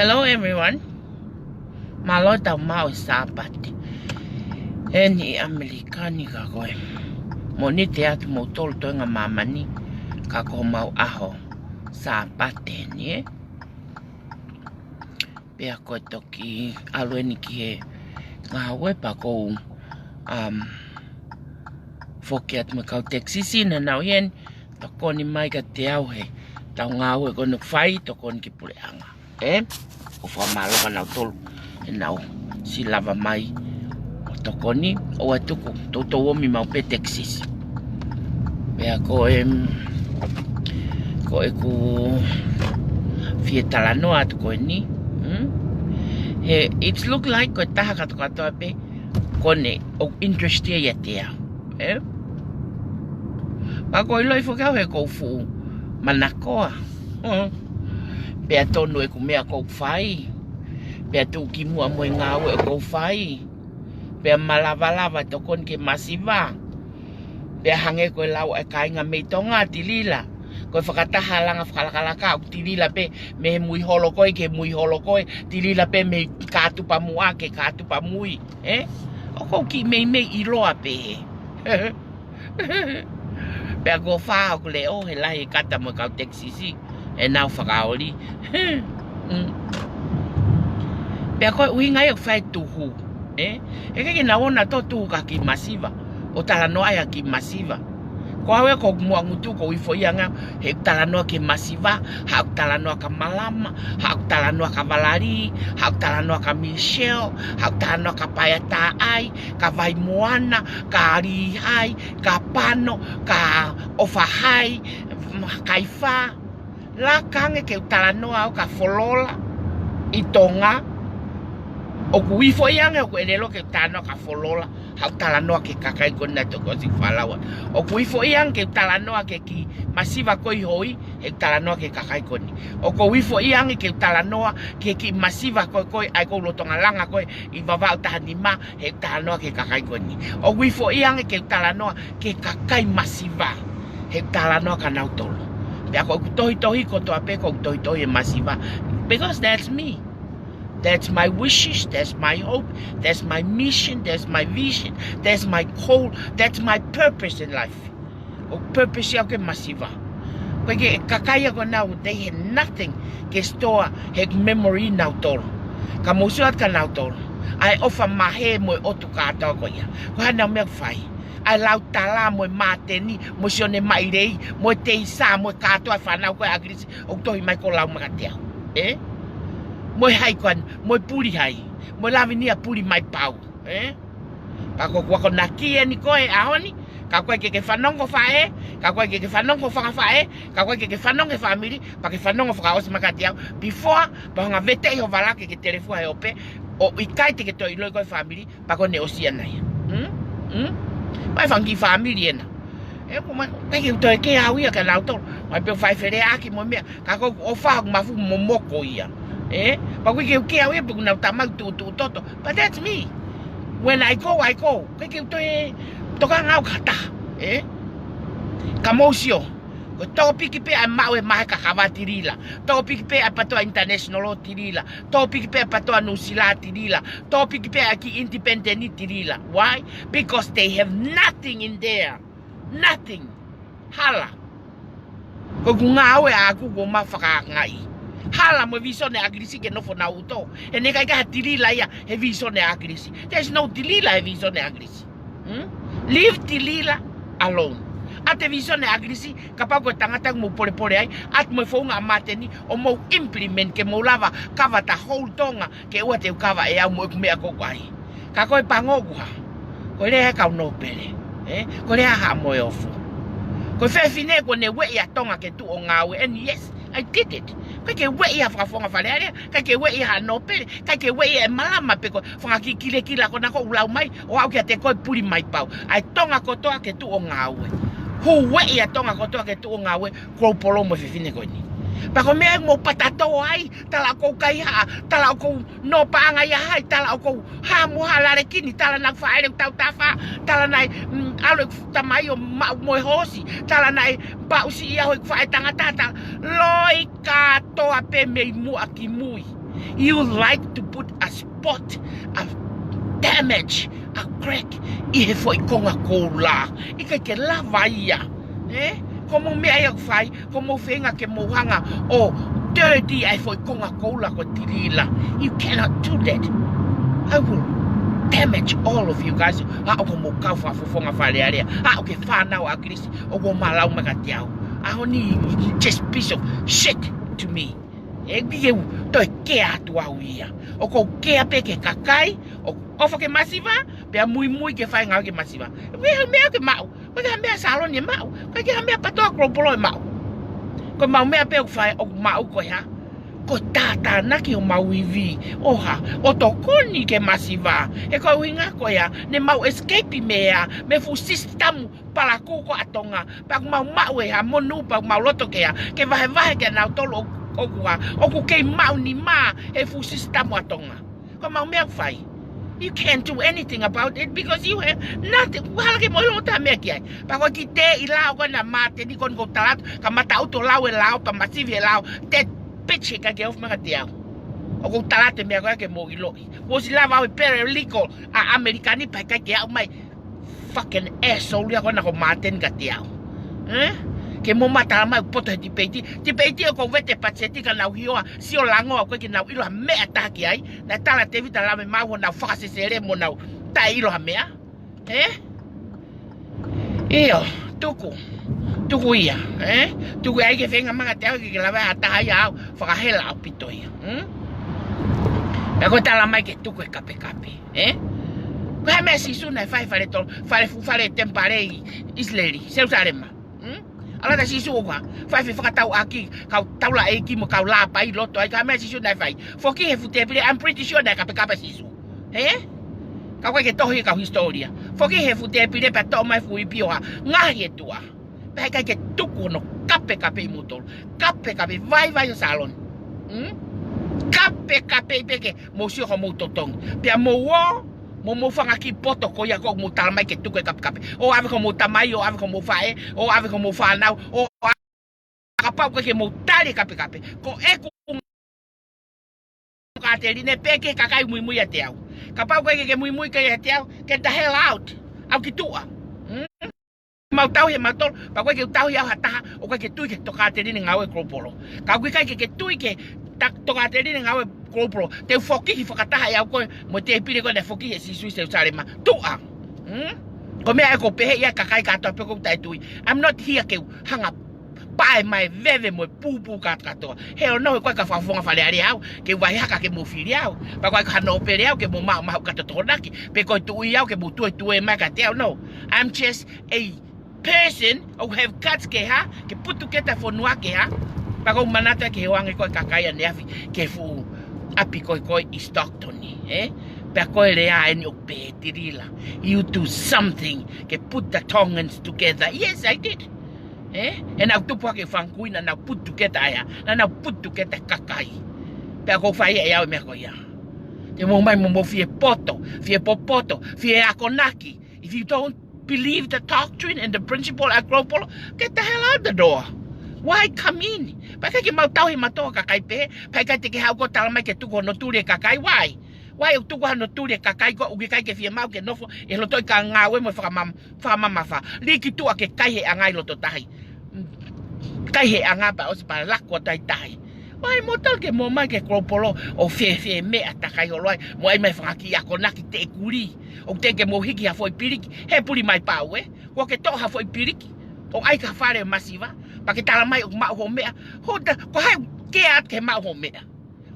Hello everyone. Malo tau mau sabat. Eni Amerikani ka koe. Moni te atu mo tolu toenga mamani ka ko mau aho sabate ni. Pea koe toki alueni ki he ngawe pa ko foki atu me kau teksisi na nau yen tokoni mai ka te au he tau ngawe kono fai tokoni ki pule anga. O whamalo ka nau tolu e nau si lava mai o tokoni o atuku toutou omi mau pe Texas pea ko ku fie talanoa atu ko ni he it's look like ko taha katoa pe kone o interest ia te au pa ko iloi fokau he ko fu manakoa pea tonu e kumea kou whai. Pea tu ki mua moe ngāwe e kou whai. Pea malavalava tokon ke masiva. Pea hange koe lau e kainga mei tonga tilila. Koe whakataha langa whakalakalaka o tilila pe me he mui holo koe ke mui holo koe. Tilila pe me kātupa mua ke kātupa mui. O kou ki mei iloa pe. Pea ko whao kule o he lahi kata mo kau teksisi. E nau fakaoli. Pea koe uhinga e whai tuhu. E keke na ona to tuhu ka ki masiva. O talanoa ya ki masiva. Ko hawe ko mua ngutu ko wifo ianga. He talanoa ki masiva. Ha talanoa ka malama. Ha talanoa ka valari. Ha talanoa ka Michelle. Ha talanoa ka payata ai. Ka vai moana. Ka arihai. Ka pano. Ka ofahai. Kaifa. La kange ke talanoa o ka folola i tonga o ku wifo ianga o ku elelo ke talanoa ka folola ha talanoa ke kakai kona to ko si falawa o ku wifo ianga ke talanoa ke ki masiva koi hoi he talanoa ke kakai koni. O ko wifo I ange ke talanoa ke ki masiva koi ai ko lotonga langa koi I vava utahanima he talanoa ke kakai koni. O wifo I ange ke talanoa ke kakai masiva he talanoa ka nautolo. Pea ko tohi ko toa pe ko tohi masiva. Because that's me. That's my wishes, that's my hope, that's my mission, that's my vision, that's my goal, that's my purpose in life. O purpose ya ke masiva. Porque kakai ko now, they had nothing ke store hek memory now tol. Ka mosuat ka now tol. I offer mahe mo otu katoa ko ya. Ko hana me fai. I lau tala mo mateni, mo sione mairei, mo teisa mo katoa fanau ko Akilisi. O tohi mai ko lau makatea. Eh? Mo hai kwan, mo puri hai. Mo lavi nia puri mai pau. Eh? Pako kwa kona kia ni koe ahoni. Kakoe ke fanongo fae, kakoe ke fanongo fae, kakoe ke fanongo famili, pa ke fanongo fakaoli makatiao. Before, pa nga vete ho vala ke telefo he ope, o ikai te ke to ilo ko famili, pa ko ne osiana ya. Mai fangi famili ena. E ko ma ke to ke awia ka lauto, mai pe fai fere aki mo me, kako o fa mafu momoko ia. Pa ko ke awia bu na tama toto. But that's me. When I go. Ke to toka ngau kata, kamosio. Ko to piki pe a mau e mahe kakawa tirila. To piki pe a patoa international tirila. To piki pe a patoa masila tirila. To piki pe a ki independent tirila. Why? Because they have nothing in there. Nothing. Hala. Ko ngau e aku go ma fakakakai. Hala mo viso ne Akilisi ke no fona uto. E ne kai ka tirila ya he viso ne Akilisi. There's no tirila he viso ne Akilisi. Leave Tilila alone. Ate viso ne Akilisi kapag ko tangata mo pole ai at mo fo nga mateni o mo implement ke mo lava kava ta whole tonga ke o te kava e mo me ko kwai. Ka ko pangoku ha. Ko le ka no pele. Ko le ha mo ofo. Ko fe fine ko ne we ya tonga ke tu o ngawe and yes, I did it. Kake we ya fonga faleare, kake we ya no pele, kake we ya malama peko fonga kila ko na ko ulau mai o au ke te ko puri mai pau. Ai tonga ko toa ke tu o ngawe. Hu we ya tonga ko toa ke tu o ngawe ko polo mo fifine ko ni. Pa ko me mo patato ai, tala ko kai ha, tala ko no paanga ya hai, tala ko ha mo halare kini, tala na faile tau tafa, tala nai alo tamayo mo hosi, tala nai ba usi ya ho fa tangata loi katoa pe me mu akimui. You like to put a spot, a damage, a crack I foi konga kola. Ika ke lava ia. Como me ai fai, como feinga ke mohanga o dirty ai foi konga kola ko tirila. You cannot do that. I will damage all of you guys. Ha o mo ka fa fonga falearea. Ha o ke fanau Akilisi o go malau makatiao. I only just piece of shit to me. E bige to ke atu ia. O ko ke ape ke kakai, o ofa ke masiva, pe mui ke fai ngau ke masiva. Me ke mau. Ko me salon ni mau. Ko ke me patoa kropolo mau. Ko mau me ape fai o mau ko ya. Ko tata na ki o mau ivi. Oha, o to koni ke masiva. E ko winga ko ya, ne mau escape me ya, me fu system palaku ko atonga. Pa mau e ha monu pa mau loto ke ya. Ke vai ke na tolo o ku ke mau ni ma e fu system atonga. Ko mau me fai. You can't do anything about it because you have nothing. Wala ke mo lo ta me ki. Pa ko ki te ilau ko na mate ni kon ko talat ka mata auto lau e lau pa masive lau. Te pitch ka ke of magatia. O ko talate me ko ke mo ilo. Wo si lava o perelico a americani pa ka ke mai fucking asshole ya ko na ko maten gatia. Ke mo mata mai poto ti peiti ko vete patseti ka na hioa sio lango ko ke na ilo me ataki ai na tala te vita la me mau na fase sere mo na ta ilo mea io tuku ia tuku ai ke feinga manga te ke la va ta ia fakahela pito ia ko tala mai ke tuku kape ko me si suna fare ton fare tempare isleri Jerusalem ala da sisu kwa fa fakatau aki kau taula eki mo kau la pai loto ai ka me sisu na fai foki he fute pile I'm pretty sure da kape sisu ka kwa ke tohi ka historia foki he fute pile pa to mai fui pioa ngaahi tua Peka ke tuku no kape mutol. Kape vai o salon. Kape peke mo si ho mo totong. Pia mo fanga ki poto ko ya ko mo talamai ke tuku kape. O ave ko mo tamai, o ave ko mo fae, o ave ko mo fanau, o kapau ke mo tali kape. Ko eku Katerine peke kakai mui ateau. Kapau ke mui ke ateau, get the hell out. Au ki tua. Mau tau he matol, pa koe ke tau ia hataha, o koe ke tui ke toka te rine ngawe kropolo. Ka koe kai ke tui ke toka te rine ngawe kropolo. Te fokihi whakataha ia koe, mo te pire koe ne fokihi si sui se usarema. Tua! Ko mea e ko pehe ia kakai katoa peko tai tui. I'm not here ke hanga pae mai veve mo pupu katoa. Heo no koe ka whafonga whale ari au, ke wai haka ke mo whiri au. Pa koe ka hana opere au ke mo mahu katoa naki. Pe koe tui au ke mo tue mai ka te au. No, I'm just a person who have cuts kehe ke putu keta fonua kehe pa ko manata ke wangi ko kakai ane afi ke fu api ko i Stocktoni pa ko le ai o pe tirila you do something ke put the tongans together. Yes, I did. And au tupu ke fangui na put together aya na put together kakai pa ko fai ai me ko ya te mo mai mo fie poto fie popoto fie akonaki. If you don't believe the doctrine and the principle agropolo, get the hell out the door. Why come in? Paka ke mau tau he matoa kakai pe, paka te ke hau ko talamai ke tuko no tūre kakai, why? Why u tuko no tūre kakai ko uki kai ke fie mau ke nofo e lotoi ka ngawe mo whakamamafa. Liki tua ke kai he angai loto tahi. Kai he anga pa osi para lakwa tai. Why motal ke mo mai ke agropolo o fie me atakai holoi, mo ai mai whakaki ako naki te kuri. O teke mo hiki ha foi piriki, he puri mai pau ko ke toha foi piriki, o ai ka whare masiva, pa ke talamai o mau ho mea, hoda, ko hai ke at ke mau ho mea.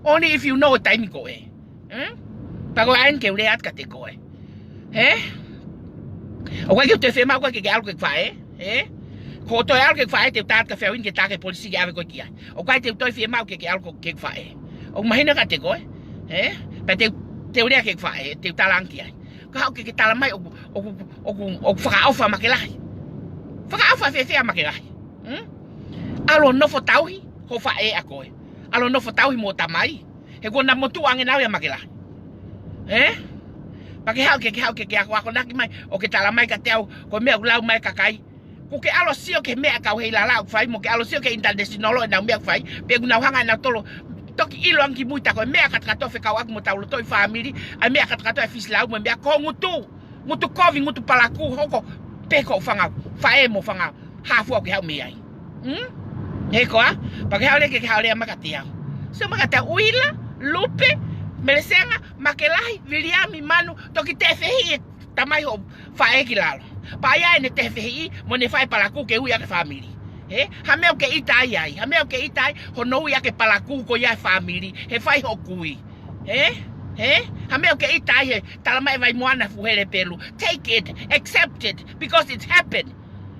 Only if you know what time ko pa ko ain ke ule at ka te ko o kai ke te whema ko ke alko ke whae, ko toi alko ke whae te utaat ka whiawin ke take polisi ke ave ko kia, o kai te toi whema ke alko ke whae, o mahina ka te ko pa te ule ke whae, te utalanki ai. Kau ke talamai o whakaofa makelahi. Whakaofa whewhea makelahi. Alo nofo tauhi, ho whae a koe. Alo nofo tauhi mo tamai. He kona matu'a ange nau ya makelahi. Pake hau ke ako naki mai, o ke talamai ka teau, ko mea ulau mai kakai. Ko ke alo sio ke mea kau hei lala au whai, mo ke alo sio ke international e nau mea whai, pe unau hanga e nau tolo, toki ilonga ki muita ko mea katoa fekau aku mo tau lotoi famili a mea katoa e fielau mo mea ko ngutu kovi ngutu palaku hoko peko fanga fae mo fanga hafu ke hau mea ai he ko pa ke hau le ke hau le makatia so makatia uila lupe melesenga makelahi viliami manu toki te fehi tamai ho fae ki lalo pa ia ne te fehi mo ne fae palaku ke uia ke famili. Hameo ke itai ai, hameo ke itai hono ia ke palaku ko ia famili, he fai ho kui. Hameo ke itai he talamai vai moana fuhere pelu. Take it, accept it, because it's happened.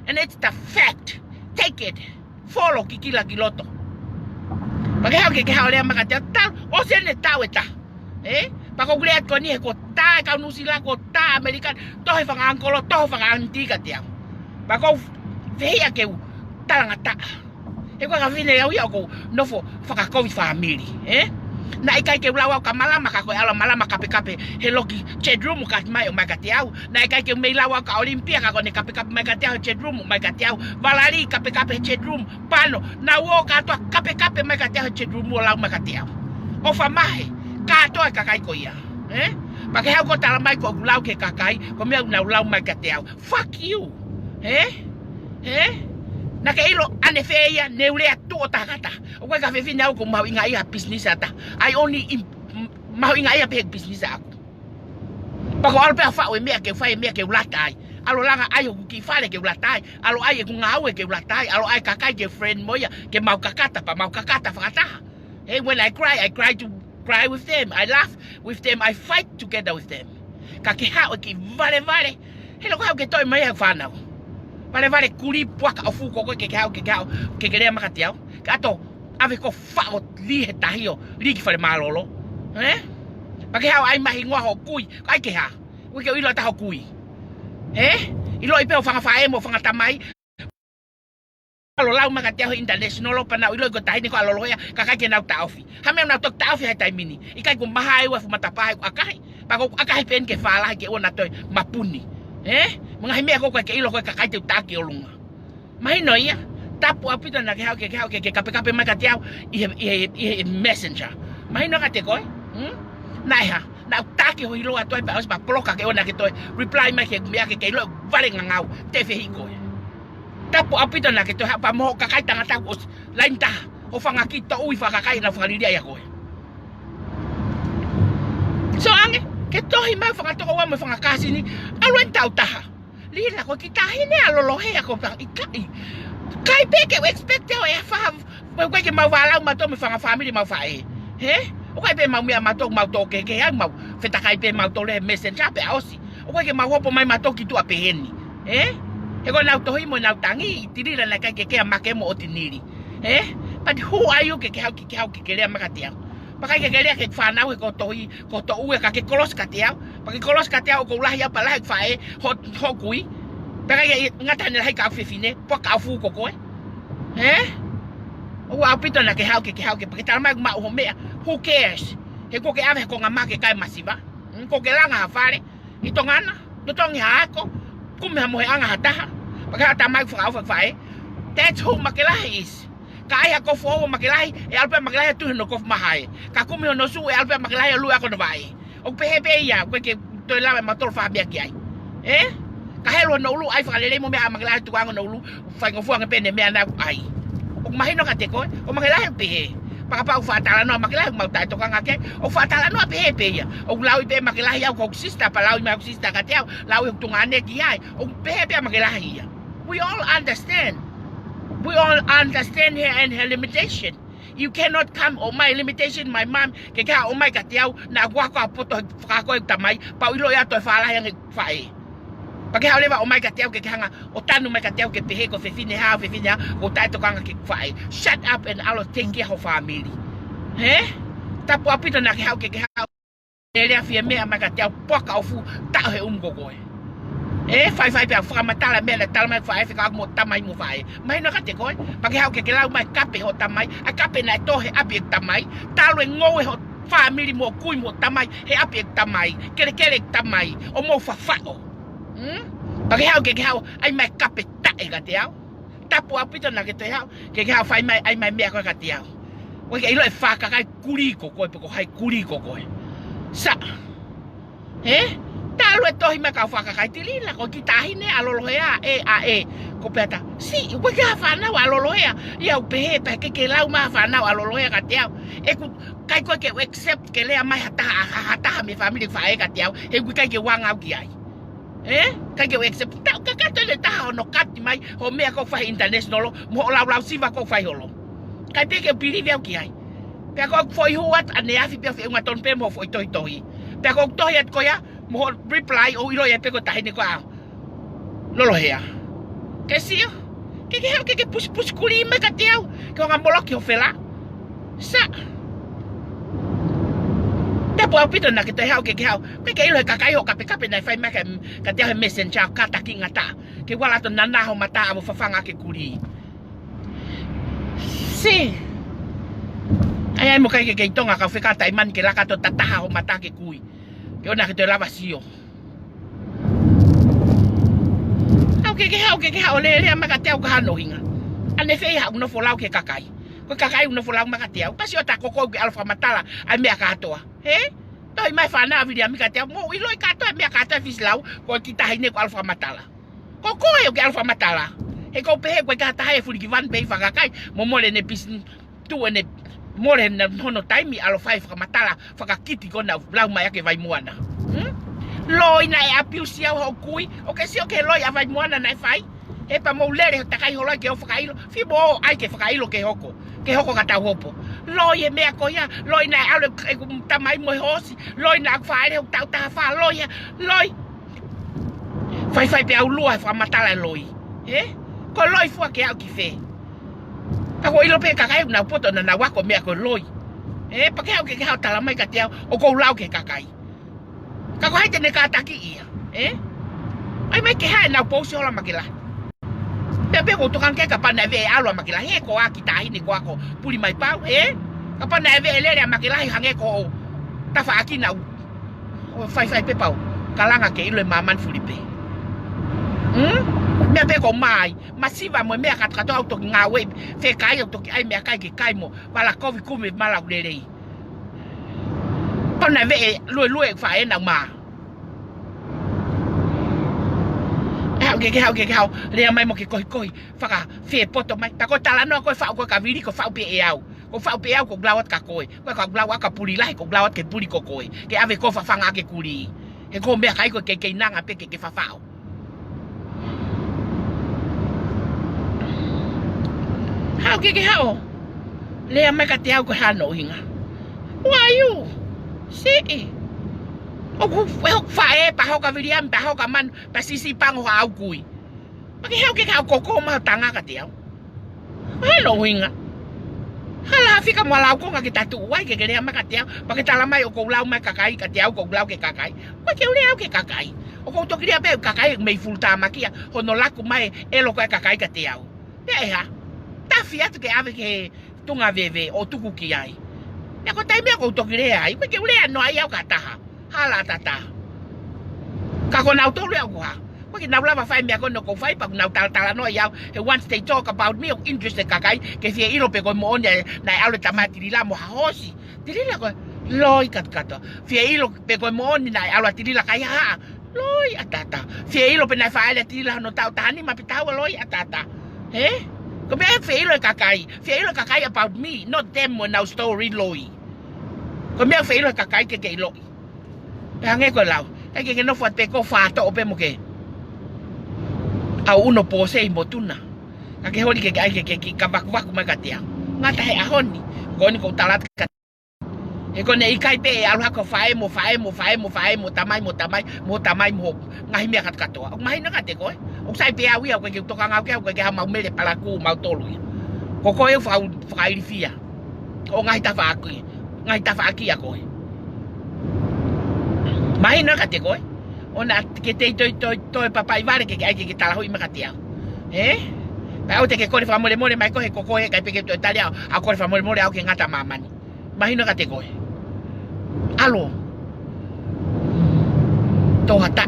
And it's the fact. Take it. Follow kikila kiloto. Pake hau ke hau lea makatea tal, o se ne tau e ta. Pako kuleat ko ni he ko ta, kau nusila ko ta Amerikan, tohe whanga angkolo, tohe whanga antika teau. Pako vehia ke talangata. He ko ka vine au ia ko nofo fakaoli famili, na ikai ke ulawa ka malama ka ko ala malama kape he loki chedrum ka mai o mai ka teau na ikai ke meilawa ka olimpia ka ko ne kape mai ka teau chedrum mai ka teau valari kape chedrum pano na wo ka to kape mai ka teau chedrum o lau mai ka teau o fa mai ka to kakai ko ia pa ke ko tala mai ko lau ke kakai ko me na lau mai ka teau fuck you na ke ilo ane feia neule atu o takata o ka fefi na ko mau inga ia business ata I only mau inga ia pe business aku pa ko alpe fa o me ke ulatai alo langa ayo ki fale ke ulatai alo ai ku ngawe ke ulatai alo ai kakai ke friend moya ke mau kakata fakata when I cry to cry with them, I laugh with them, I fight together with them ka ke ha o ki vale helo ka ke toi mai fanau vale kuri puaka o fuko ko ke le makatiao kato ave ko fa o li he tahio li ki fale malolo pa ke hau ai mahi ngoa ho kui ai ke ha ko ke ilo ta ho kui ilo ipe o fanga fae mo fanga tamai alo lau maka te international pa na ilo ko tahi ni ko alo loya kakai ke na taufi ha me na tok taufi hai tai mini ikai ko mahai wa mata pai akai pa ko akai pen ke fala ke ona toi mapuni mga hime ko ke ilo ko kakai te taki olunga mai no ia tapu apita na ke kape maka te i messenger mai no ka te ko nai ha na taki ho ilo atoi pa os pa ploka ke ona ke toi reply mai ke mia ke ilo vale ngau te fehi ko tapu apito na kito pa mo kakai tanga tapos lain ta o fanga kita ui fakakai na famili ya ko so ange kito hima fanga to wa mo fanga kasi ni alwen tau ta lila ko kita hine alolo he ko pa ikai kai peke expect o ya fa ko ke mau wala ma to mo fanga famili mau fa o kai pe mau mi ma to ke yang mau feta kai pe mau to le messenger pe osi o kai ke mau hopo mai ma to kitu ape heni e ko nau tohi mo nau tangi tirira na kai ke make mo otiniri but who are you ke hau ke le makatia pakai ke le ke fanau ko tohi ko to u ka ke kolos katia pakai kolos katia ko lah ya pala fae ho kui pakai ngata ne hai ka fefine po ka fu ko ko o apito na ke hau ke pakai tama ma ho me who cares he ko ke ave ko ngama ke kai masiva ko ke langa fare itongana dotongi hako kume mo anga hataha pagka tamay fakao that's who makilahi is kaya ko fo makilahi e alpa makilahi tu no ko mahai ka kume no su e alpa makilahi lu ako no vai o pehe ya ko ke to la matol fa bia ki ai ka helo no lu ai fa le mo me makilahi tu ang no lu fa ngo fu ang pe ne me ana ai o mahino ka te ko o makilahi pehe papa fa talanoa makilahi mau tai to kanga ke o fa talanoa pehe ya o lau pe makilahi au ko sista pa lau ma sista ka te lau tu ngane ki ai o pehe makilahi ya we all understand here and her limitation you cannot come on my limitation my mom ke ka o mai ka te na gwa ko poto ka ko tamai pa ilo ya to fa la yang fae pake ha leva o mai ka te ke hanga o tanu mai ka te ke pehe ko fefine o tai to kanga ke fae shut up and I'll take care of family tapu apito na ke ha ele afia me mai ka te po ka fu ta he gogo fai pe fakamatala mele talma fai fika mo tamai mo fai mai no ka te ko pake ha ke lau mai kape ho tamai a kape na to he abi tamai talo ngoe ho family mo kui mo tamai he abi tamai kele tamai o mo fafao pake ha ke ai mai kape ta e ka te au tapu apito na ke te ha ke fai mai ai mai me ka te au o ke ilo e Fakakakai kuri ko ko hai kuri ko sa talo to hima ka Fakakakai Tilila ko kitahine alolohea ko peta si ko ka fanau alolohea ia pehe pa ke lau ma fanau alolohea ka te ku kai ko ke accept ke le mai hata mi family fa ka te he ku kai ke wanga ki ai kai ke accept ta ka to le ta no kati mai ho me ko fa international mo lau siva ko fa holo kai pe ke believe ki ai pe ko foi huat ane afi pe fe ngaton pe mo foi toi pe ko to yet ko ya mo reply o ilo ya pe ko tahi ni ko lolo hea ke sio ke push kuli me ka teu ke nga molok yo fela sa tapu apito na ke te hau ke pe ilo kakai ho kape na fai me ka teu messenger ka ta ki ngata ke wala to nana ho mata amo fafanga ke kuli si ai mo kai ke tonga ka fika ta iman ke la ka to tataha ho mata ke kui ke ona ke te lava sio ke ha ole ma ka te ka hano hinga ane fei ha no folau ke kakai ko kakai no folau ma ka te pa si ota ko ke alfa matala ai me ka toa toi mai fana vidia mi ka te mo ilo ka toa me ka ta fielau ko kita hine ko alfa matala ko ke alfa matala ko pe ko ka ta fulihi van be Fakakakai mo mole ne pis tu ne mole na hono taimi alo fai fakamatala fakakiti ko na blau mai ke vai moana loi na apiu sia ho kui o ke sio ke loi avai moana na fai pa mo lere takai ho loi ke o fakailo fi bo ai ke fakailo ke hoko kata hopo loi me ko ya loi na alo tamai mo hosi loi na fai le ta fa loi fai pe au lua fa matala loi ko loi fu ke au ki fe ako ilo pe kakai na poto na wako me ko loi pa ke ha tala mai ka te o ko lau ke kakai kako hai tene ka taki ia ai mai ke hai na po si hola makila Pepe ko tukang ke kapana ve alo makila he ko akita hini ko ako puli mai pau he kapana ve ele makila hange ko tafa akina o fai pe pau kalanga ke ilo maman fulipe me pe ko mai masiva mo me ka katoa to ngawe fe kai to ai me kai ke kai mo mala kovi kumi mala ulelei pana ve lue fa e na ma hau le mai mo ke koi faka fe poto mai ta ko talanoa ko fa ko ka viri ko fa pe eau ko glawat ka koi ko glawat ka puli lai ko glawat ke puli ko koi ke ave ko fa fanga ke kuli e ko me kai ko ke nanga pe ke fa fa hau le mai ka te au ko hano hinga why you see o ku fa pa ho ka viriam pa ho ka man pa sisi pang ho au kui pagi hau ke ko ma tanga ka te au halo hinga hala fika mo lau ko kita tu wai ke le ma ka te au pagi tala mai o ko lau mai kakai ka te au ko lau ke kakai pa ke le au ke kakai o ko to kria pe kakai me fulta makia hono laku mai elo ko kakai ka te au pe ha ta fiat ke ave ke tunga veve o tuku ki ai ya ko tai me ko to kria ai pa ke le no ai au ka taha hala tata kako nau to le ko ha ko ki nau lava fai me ko no ko fai pa nau talanoa ya he once they talk about me interest kakai ke fie ilo pe ko mo na aule tamati lila mo hosi dilila ko loi kato fie ilo pe ko mo na aule dilila kai ha loi atata fie ilo pe na fai le dilila no tau tani ma pitau loi atata he ko me fie ilo kakai about me not them when now story loi ko me fie ilo kakai ke loi ange ko lau ke no fa te ko fa to pe mo ke au uno po sei motuna ke holi ke ka bak ma ka tia ngata he ahoni ko ni ko talat ka e ko nei kai pe alu ha ko fa mo tamai ngahi me ka toa mai na ka te ko o sai pe awi ko ke to ka ngau ke ha mau mele palaku mau tolu ko e fa ilifia o ngahi ta fa aki ya ko mai na ka te ko ona ke te to papai vale ke ai ke tala hoi makatia pa o te ke ko le famole mai ko he ko e kai pe ke to italia a ko le famole au ke ngata mamani mai na ka te ko alo to hata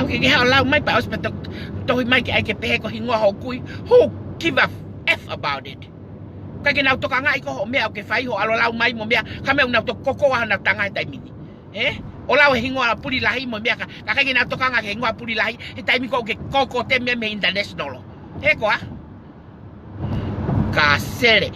au ke ha lau mai pa hospital to mai ke ai ke pe ko hingo ho kui who give a f about it ka ke na to ka ngai ko me au ke fai ho alo lau mai mo me ka me una to koko na tanga tai mini ola we hingo ala puli lahi mo miaka kakai na toka nga hingo puli lahi e taimi ko ke koko te me international ko kasere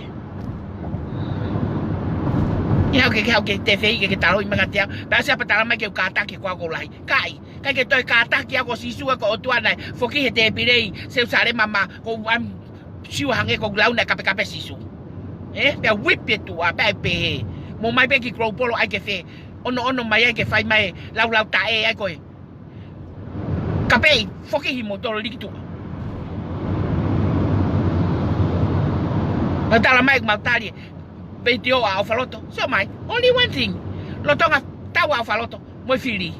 ya ke te fei ke talo i magatia ba se patala mai ke kata ke kwa go lahi kai ke to kata ke ko sisu ko tuana foki he te pirei se usare mama ko am siu hange ko glau na kape sisu pe whip it to a pe mo mai be ki grow polo ai ke fe ono mai ke fai mai lau ta ai ko kape foki hi motor likitu matala mai matali video a faloto so mai only one thing lo tonga tawa faloto mo fili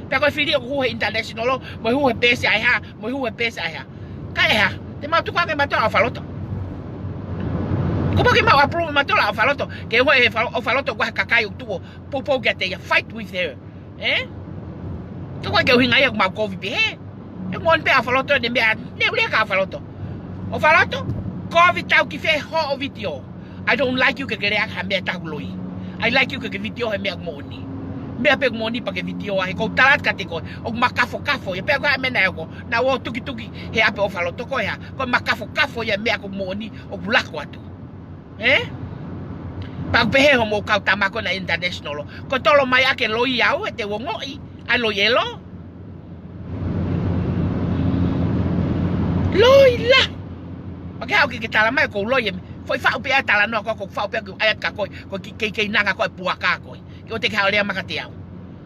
pe ko fili ko international mo hu pesa ai ha mo hu pesa ai ha kai ha te ma tu kwa ke matu'a faloto como que mau approve matu'a faloto ke o faloto kwa kakai tupu popo get a fight with her to kwa ke hinga ya ma ko vi e mon pe faloto de me ne ule ka faloto o faloto ko vi tau ki fe ho video I don't like you ke kere ha me ta gloi I like you ke video he me moni me pe moni pa ke video ai ko talat ka te ko o makafo ya pe ko me na ko na wo tuki he ape o faloto ko ya ko makafo ya me ko moni o bulako atu pa pehe homo kau tamako na international ko tolo mai ake loi au te wongoi a lo yelo loi la okay au ke tala mai ko loi foi fa pe talanoa ko fa pe ayat ka ko ke nanga ko puaka ko o te ka le makati au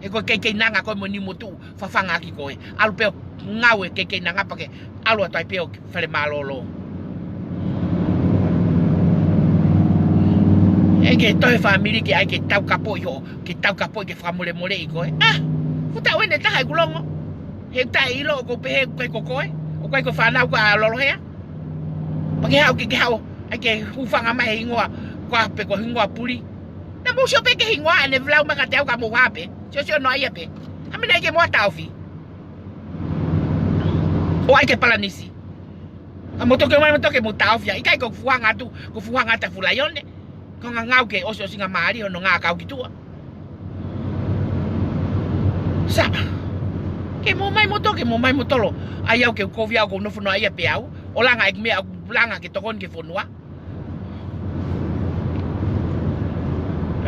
e ko ke nanga ko moni mutu fa fanga ki ko alu pe ngawe ke nanga pa ke alu tai pe fale malolo ke toi famili ke ai ke taukape ke famole iko futa wene ta hai kulongo he tai ilo ko pe ko O kai ko fanau ko alolo hea. Pagi hau ke hau. Ake hufanga mai hingoa. Kwa pe ko hingoa puli. Na mo sio pe ke hingoa ne vlau maka teu ka mo hape. Sio no ia pe. Amina ke mo taufi. O ai ke palanisi. Amotoke mai motoke mo taufi. Ikai ko fuanga tu, ko fuanga ta fulayone. Ko ngau ke oso singa mari ono nga kau kitua. Sa. Ke mo mai motolo. Ai au ke ko via ko no fono ai pe au. Olanga ek me langa ke tokon ke fonua.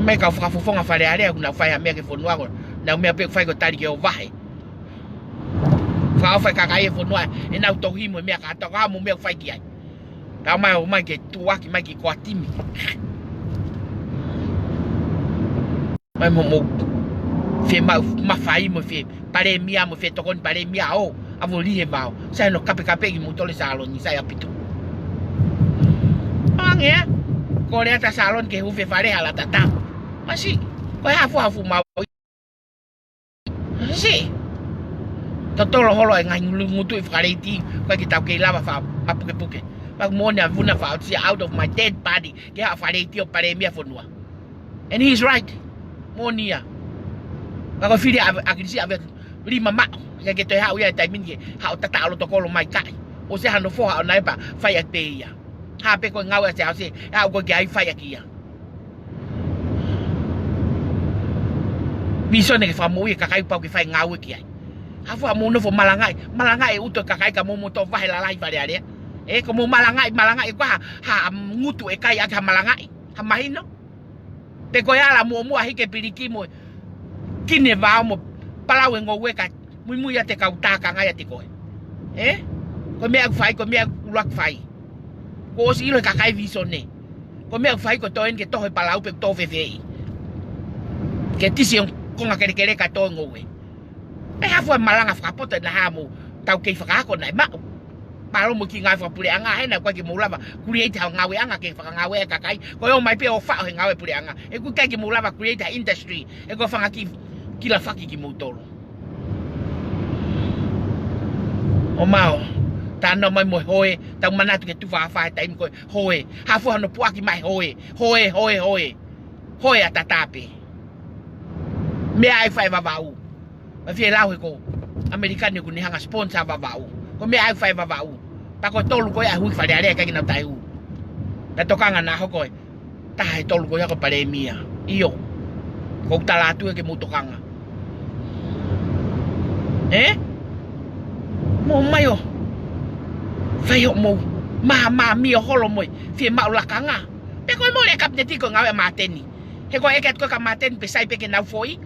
Me ka fonga fale ale na fai me ke fonua ko. Na me pe fai ko tali ke o vai. Fa kakai fonua e na tohimo me ka toka mo me fai ki ai. Ta mai ke tua ki mai ki ko atimi. Mai mo fe ma fai mo fe pare mia mo fe tokon pare mia o avolihe vao sai no kape ki mutole salon ni sai apitu ange ko le ta salon ke hu fe fare ala tata masi ko hafu mau si totolo holo ngai ngutu fare ti ko ki tau ke lava fa apuke pak mo na vuna fa out of my dead body ke ha fare ti o pare mia fonua and he's right monia. Ako fili akilisi ave lima ma ya ke te hau ya tai mingi hau tata lo tokolo mai kai o se hano fo hau nai pa fai ak pe ya ha pe ko ngau se hau se hau ko gai fai ak ya viso ne fa mo ye kakai pa ke fai ngau ki ai ha fo mo no fo malangai uto kakai ka mo to vai la lai vale ale e ko mo malangai ko ha ngutu e kai ak malangai ha mahino pe ko ya la mo hike piliki mo kine vao mo palau ngo weka mu ya te kauta ka ngai te koe ko me ak fai ko me ulak fai ko si lo kakai viso ne ko me ak fai ko to en ke to palau pe to fe ke tisi ko nga kere katoa ngowe e ha fo malanga fa poto na ha mo tau ke fa ko na ma palo mo ki ngai fa pule anga he na kwa ki mulava create ha ngawe anga ke fa ngawe kakai ko yo mai pe o fa ngawe pule anga e ku ka ki mulava create industry e ko fa ngaki kila faki ki motolo o mau tano mai mo hoe tau manatu ke tu fa tai ko hoe ha fo no puaki mai hoe atatape me ai fai vavau ma fielau ko americano ku ni hanga sponsor vavau ko me ai fai vavau pa ko tolu ko ya hui fa ale ka kina tai u ta tokanga na ho ko ta hai tolu ko ya ko pare mia iyo ko talatu ke mutokanga mo mayo fai mo ma mi holo mo fi ma ulakanga pe ko mo le kap de ti ko ngawe mateni he ko eket ko ka maten pe sai pe ke na foi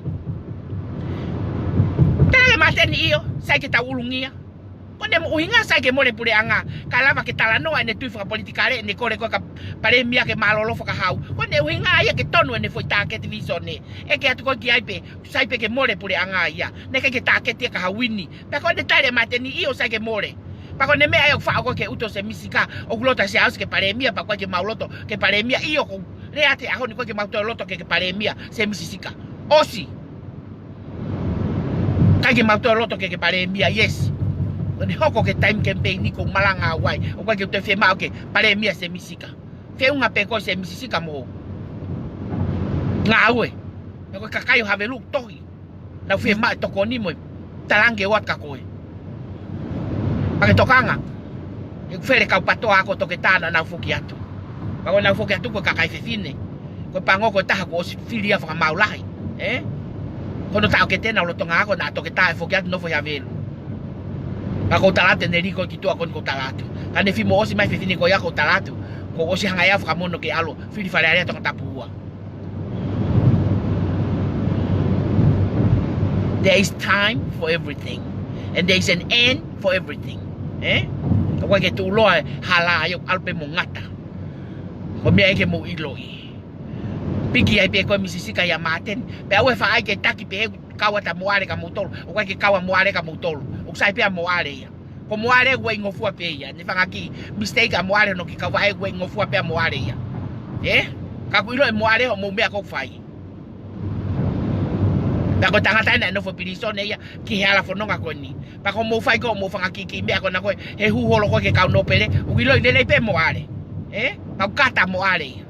tale mateni iyo sai ke ta ulungia ko ne mo uhinga sai ke mo le pule anga kalava ke talanoa ne tuifa politikare ne ko ka pare mia ke malolo foka hau ko ne uhinga ya ke tonu ne foi ta ke divisione e ke atuko ki ai pe sai pe ke mo le pule anga ya ne ke ta ke te ka hawini pe ko ne tale mateni iyo sai ke mo le pa ko ne me ayo fa ko ke uto se misika o glota se house ke pare mia pa ko ke mauloto ke pare mia iyo ko reate aho ni ko ke mauto loto ke pare mia se misika osi ka ke mauto loto ke pare mia yes ni hoko ke time campaign ni ko malanga wai o kwa ke te fema okay pare mia se misika fe unga pe ko se misika mo ngawe ko kakai have look tohi na fema to ko ni mo talange wat ka ko pa tokanga e fere ka patoa ko to ke tana na fukiatu pa ko na fukiatu ko kakai fe fine ko pango ko ta ko filia fa maulai ko no ta ke tena lo tonga ko na to ke ta fukiatu no fo ya velo ako talate ne liko kitu akon ko talatu ane fi mo osi mai fifini ko ya ko talatu ko osi hanga ya mono ke alo fili fale ale to tapua there is time for everything and there is an end for everything ko ke tu lo hala yo alpe mo ngata ko me ke mo iloi piki ai pe ko misisika ya maten pe awe fa ai ke taki pe kawata moare ka motolo o ke kawa moare ka motolo o sai pe moare ya ko moare we ngofu pe ya ni fanga ki mistake a moare no ki kawa ai we ngofu pe moare ya ka ku ilo moare o mo me ko fai Bako tangata na no fo piliso ne ya ki hala fanonga ko ni. Bako mo fai ko mo fanga ki me ko na ko he hu holo ko ke ka no pele. U ilo le pe mo ale. Bako kata mo ale.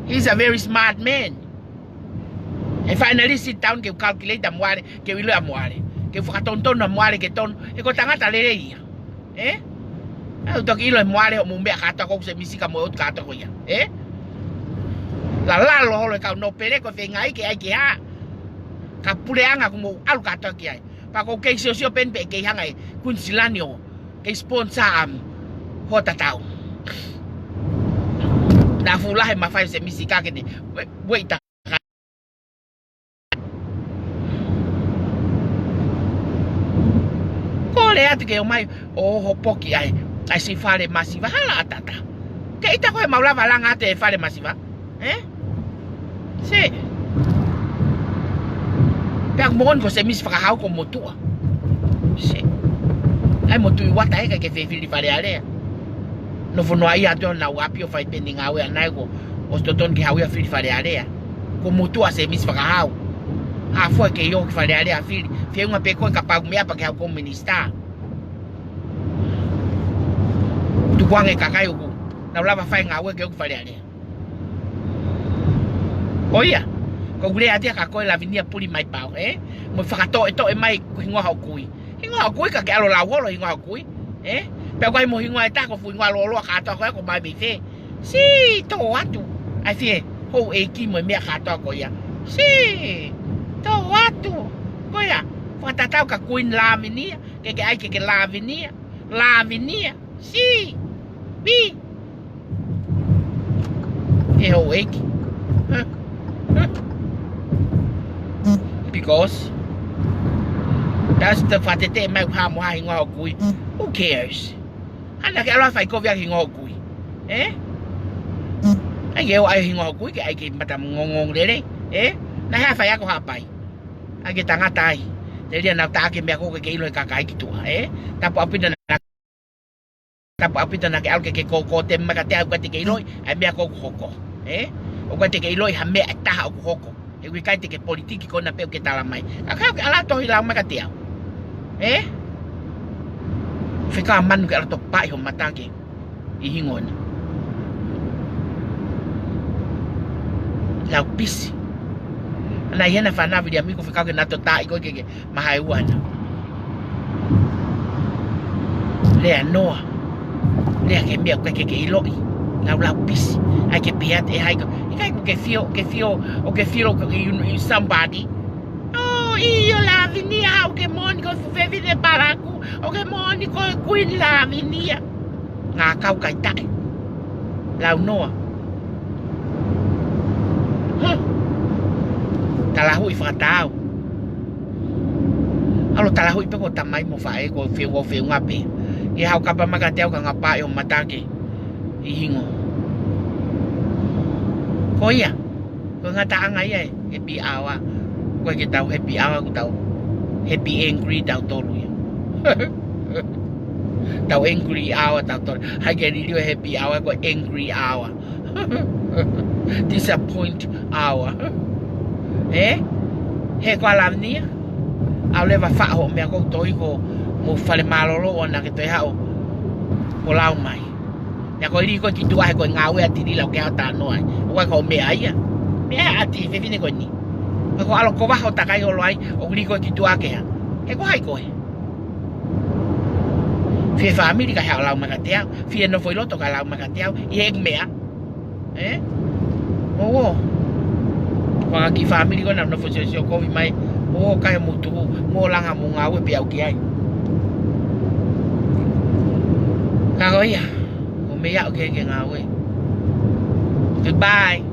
He's a very smart man. And finally sit down ke calculate mo ale ke ilo mo ale. Ke fo tonton na mo ale ke ton e ko tangata le ya. Tok ilo mo ale mo mbe kata ko se misika mo ot kata ko ya. La lo holo ka no pele ko feinga ke ai ke ha. Kapuleanga como alu kata ki ai pa ko ke sio pen pe ke hanga kun silanio ke sponsor am hota tau na fulihi ma fai se misika ke ni wait ko le atu ke mai o hopoki ai si fale masiva hala atata ke ita ko maula valanga te fale masiva se Pag mohon ko se mis fakahau ko matu'a. Si. Ai matu'i wata e ke fefili fale ale. No fono ai ato na wapio fai pending awe anai ko ostoton ke hawe fili fale ale. Ko matu'a se mis fakahau. Ha foi ke yo fale ale afili. Feinga pe ko kapag me apa ke ko minista. Tu wange kakai ko. Na lava feinga awe ke ko fale ale. Oia. Ko gule atia ka ko la vinia puli mai pau mo fakato eto e mai hinga hakui ka ke alo la wolo hinga hakui pe ko mo hinga eta ko fu hinga lo ka to ko mai bife si to watu ai fie ho e ki mo me ka to ko ya si to watu ko ya fatata ka kuin la minia ke ai ke la vinia si bi e ho e ki because that's the fatete mai ha mo ha hinga hakui. Who cares? Ana ke ala fai ko via hinga hakui. Ai eu ai hinga hakui ke ai ke mata ngongong lele. Na ha fai ko hapai. Ai ke tanga tai. Te dia na ta ke me ko ke ilo kakai ki tua. Tapo apita na ke al ke ko te ma ka te au ka te ilo ai me ko hoko. O ka te ilo ha me ta ko hoko. E we kai teke politiki ko na pe ke tala mai. Ka ala to hilau ma ka te. Fika man ke ala to pai ho matake. I hingona. Lau pisi. Na yena fa na video amigo fika ke na to tai ko ke mahai wana. Le anoa. Le ke me ke iloi. Lau pisi. Ai ke piat e hai ko. Ikai ke feel somebody. Oh, io la vinia o ke mon ko fevi de palaku. O ke mon ko kuin la vinia. Nga kau kai tai. Lau noa. Talahui fatau. Alo talahui pe ko tamai mo fae ko feu ngape. E hau kapa makateu ka ngapa yo matake. Ihingo. Koia. Ko ngata angai ai happy hour. Ko ke tau happy hour ko tau. Happy angry tau tolu ya. Tau angry hour tau tolu. Hai ke rio happy hour ko angry hour. Disappoint hour. He ko alam ni. Au leva fa ho me ko toi ko mo fale malolo ona ke toi hao. Ko lau mai. Ya ko ri ko ki tua ko ngawe atiri la ke talanoa. O ko me ai. Me ati fe vine ko ni. Ko alo ko ba ho takai ho ai o ri ko ki tua ke. He ko hai ko. Fie famili ka ha lau makatea. Fie no foi loto ka lau makatea. I ek mea. Oh. Kwa ki famili ko na no foi sio ko mai. Oh kai mutu mo langa mo ngawe pe au ki ai. Ka ko ya. Me ya okay ngawe. Goodbye.